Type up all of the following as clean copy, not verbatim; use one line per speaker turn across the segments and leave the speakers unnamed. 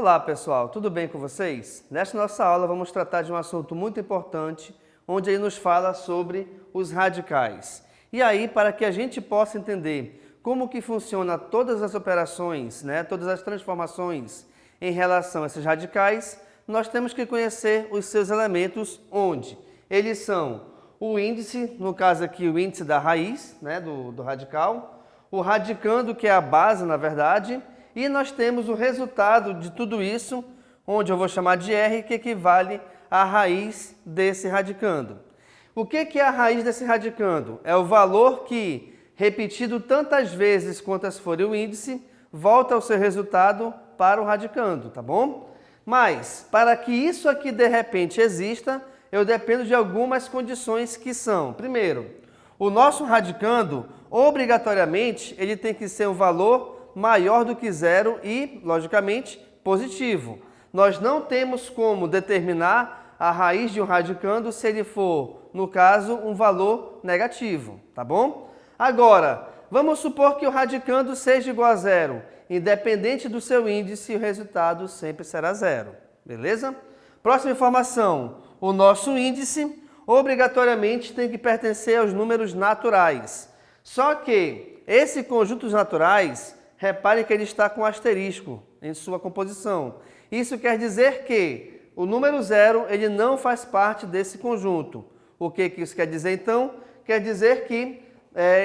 Olá pessoal, tudo bem com vocês? Nesta nossa aula vamos tratar de um assunto muito importante, onde ele nos fala sobre os radicais. E aí, para que a gente possa entender como que funciona todas as operações, todas as transformações em relação a esses radicais, nós temos que conhecer os seus elementos, onde eles são o índice, no caso aqui o índice da raiz do radical, o radicando, que é a base na verdade, e nós temos o resultado de tudo isso, onde eu vou chamar de R, que equivale à raiz desse radicando. O que é a raiz desse radicando? É o valor que, repetido tantas vezes quantas for o índice, volta ao seu resultado para o radicando, tá bom? Mas, para que isso aqui de repente exista, eu dependo de algumas condições que são, primeiro, o nosso radicando, obrigatoriamente, ele tem que ser um valor maior do que zero e, logicamente, positivo. Nós não temos como determinar a raiz de um radicando se ele for, no caso, um valor negativo, tá bom? Agora, vamos supor que o radicando seja igual a zero. Independente do seu índice, o resultado sempre será zero, beleza? Próxima informação, o nosso índice obrigatoriamente tem que pertencer aos números naturais. Só que esse conjunto dos naturais, repare que ele está com asterisco em sua composição. Isso quer dizer que o número zero ele não faz parte desse conjunto. O que isso quer dizer então? Quer dizer que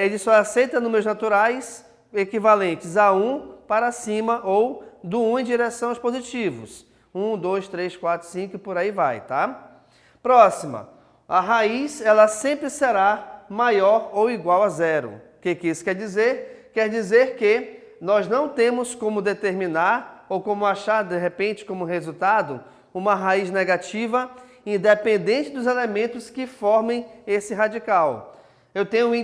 ele só aceita números naturais equivalentes a 1 para cima ou do 1 em direção aos positivos. 1, 2, 3, 4, 5 e por aí vai, tá? Próxima. A raiz ela sempre será maior ou igual a zero. O que isso quer dizer? Quer dizer que nós não temos como determinar ou como achar, de repente, como resultado, uma raiz negativa independente dos elementos que formem esse radical. Eu tenho um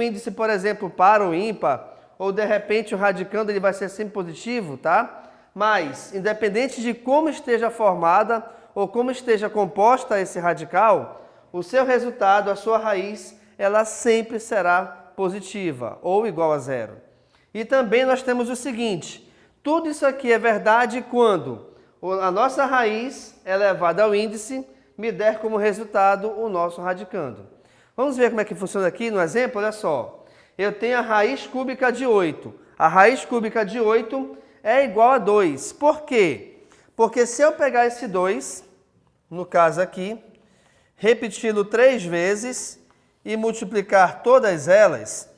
índice, por exemplo, par ou ímpar, ou de repente o radicando ele vai ser sempre positivo, tá? Mas, independente de como esteja formada ou como esteja composta esse radical, o seu resultado, a sua raiz, ela sempre será positiva ou igual a zero. E também nós temos o seguinte, tudo isso aqui é verdade quando a nossa raiz elevada ao índice me der como resultado o nosso radicando. Vamos ver como é que funciona aqui no exemplo, olha só. Eu tenho a raiz cúbica de 8. A raiz cúbica de 8 é igual a 2. Por quê? Porque se eu pegar esse 2, no caso aqui, repeti-lo 3 vezes e multiplicar todas elas,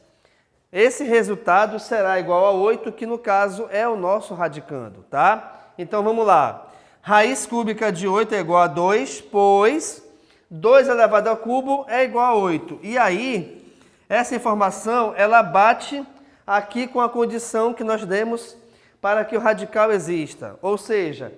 esse resultado será igual a 8, que no caso é o nosso radicando, tá? Então vamos lá. Raiz cúbica de 8 é igual a 2, pois 2 elevado ao cubo é igual a 8. E aí, essa informação, ela bate aqui com a condição que nós demos para que o radical exista. Ou seja,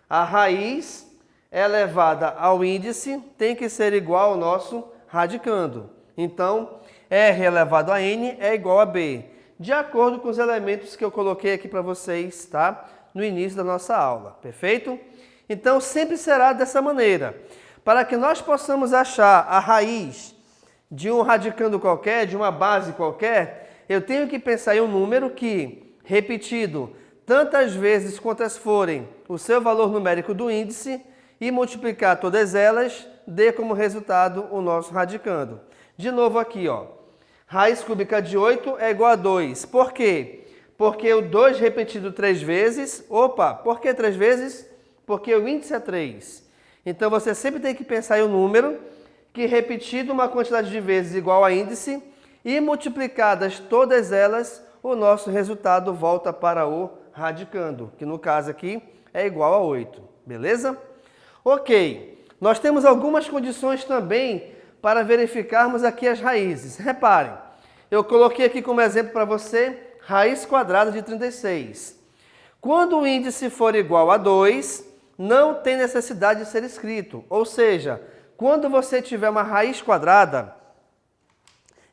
a raiz elevada ao índice tem que ser igual ao nosso radicando. Então, R elevado a N é igual a B, de acordo com os elementos que eu coloquei aqui para vocês, tá? No início da nossa aula, perfeito? Então, sempre será dessa maneira. Para que nós possamos achar a raiz de um radicando qualquer, de uma base qualquer, eu tenho que pensar em um número que, repetido tantas vezes quantas forem o seu valor numérico do índice, e multiplicar todas elas, dê como resultado o nosso radicando. De novo aqui, ó. Raiz cúbica de 8 é igual a 2. Por quê? Porque o 2 repetido 3 vezes... Opa, por que 3 vezes? Porque o índice é 3. Então, você sempre tem que pensar em um número que, repetido uma quantidade de vezes igual a índice, e multiplicadas todas elas, o nosso resultado volta para o radicando, que no caso aqui é igual a 8. Beleza? Ok. Nós temos algumas condições também para verificarmos aqui as raízes. Reparem, eu coloquei aqui como exemplo para você raiz quadrada de 36. Quando o índice for igual a 2, não tem necessidade de ser escrito. Ou seja, quando você tiver uma raiz quadrada,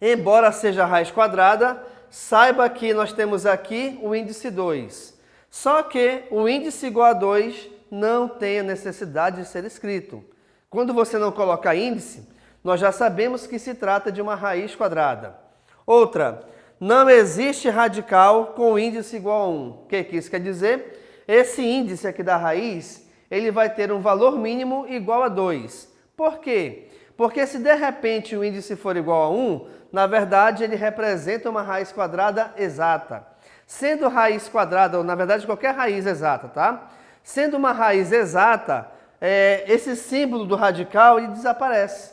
embora seja raiz quadrada, saiba que nós temos aqui o índice 2. Só que o índice igual a 2 não tem a necessidade de ser escrito. Quando você não coloca índice, nós já sabemos que se trata de uma raiz quadrada. Outra, não existe radical com índice igual a 1. O que isso quer dizer? esse índice aqui da raiz, ele vai ter um valor mínimo igual a 2. Por quê? Porque se de repente o índice for igual a 1, na verdade ele representa uma raiz quadrada exata. Sendo raiz quadrada, ou na verdade qualquer raiz exata, tá? Sendo uma raiz exata, esse símbolo do radical ele desaparece.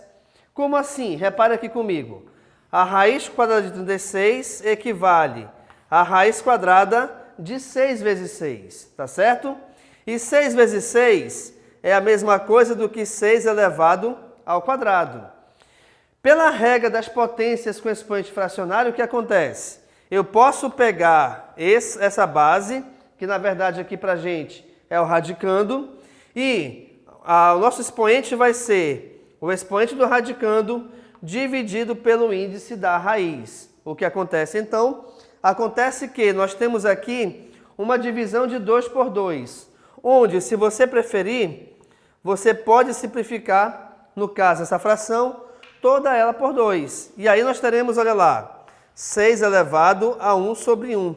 Como assim? Repare aqui comigo. A raiz quadrada de 36 equivale à raiz quadrada de 6 vezes 6, tá certo? E 6 vezes 6 é a mesma coisa do que 6 elevado ao quadrado. Pela regra das potências com expoente fracionário, o que acontece? Eu posso pegar essa base, que na verdade aqui pra gente é o radicando, e o nosso expoente vai ser o expoente do radicando dividido pelo índice da raiz. O que acontece então? Acontece que nós temos aqui uma divisão de 2 por 2, onde, se você preferir, você pode simplificar, no caso, essa fração, toda ela por 2. E aí nós teremos, olha lá, 6 elevado a 1 sobre 1.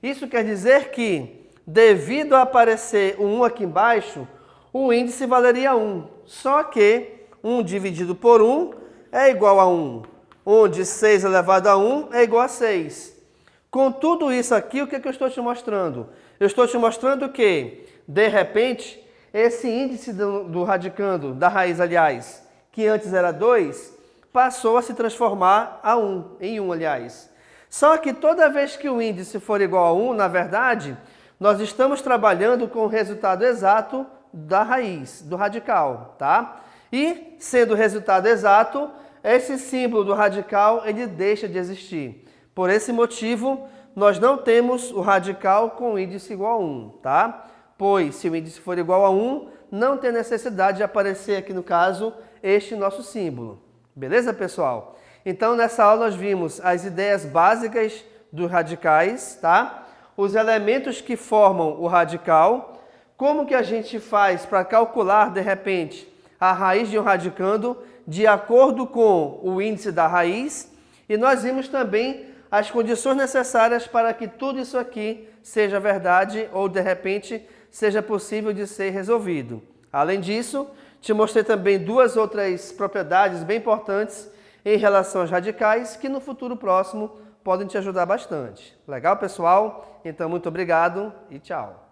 Isso quer dizer que, devido a aparecer o 1 aqui embaixo, o índice valeria 1. Só que 1 dividido por 1 é igual a 1, onde 6 elevado a 1 é igual a 6. Com tudo isso aqui, o que eu estou te mostrando? Eu estou te mostrando que, de repente, esse índice do radicando, da raiz, aliás, que antes era 2, passou a se transformar em 1, aliás. Só que toda vez que o índice for igual a 1, na verdade, nós estamos trabalhando com o resultado exato da raiz, do radical, tá? E, sendo o resultado exato, esse símbolo do radical, ele deixa de existir. Por esse motivo, nós não temos o radical com índice igual a 1, tá? Pois, se o índice for igual a 1, não tem necessidade de aparecer aqui, no caso, este nosso símbolo. Beleza, pessoal? Então, nessa aula nós vimos as ideias básicas dos radicais, tá? Os elementos que formam o radical, como que a gente faz para calcular, de repente, a raiz de um radicando de acordo com o índice da raiz, e nós vimos também as condições necessárias para que tudo isso aqui seja verdade ou, de repente, seja possível de ser resolvido. Além disso, te mostrei também 2 outras propriedades bem importantes em relação aos radicais que no futuro próximo podem te ajudar bastante. Legal, pessoal? Então, muito obrigado e tchau!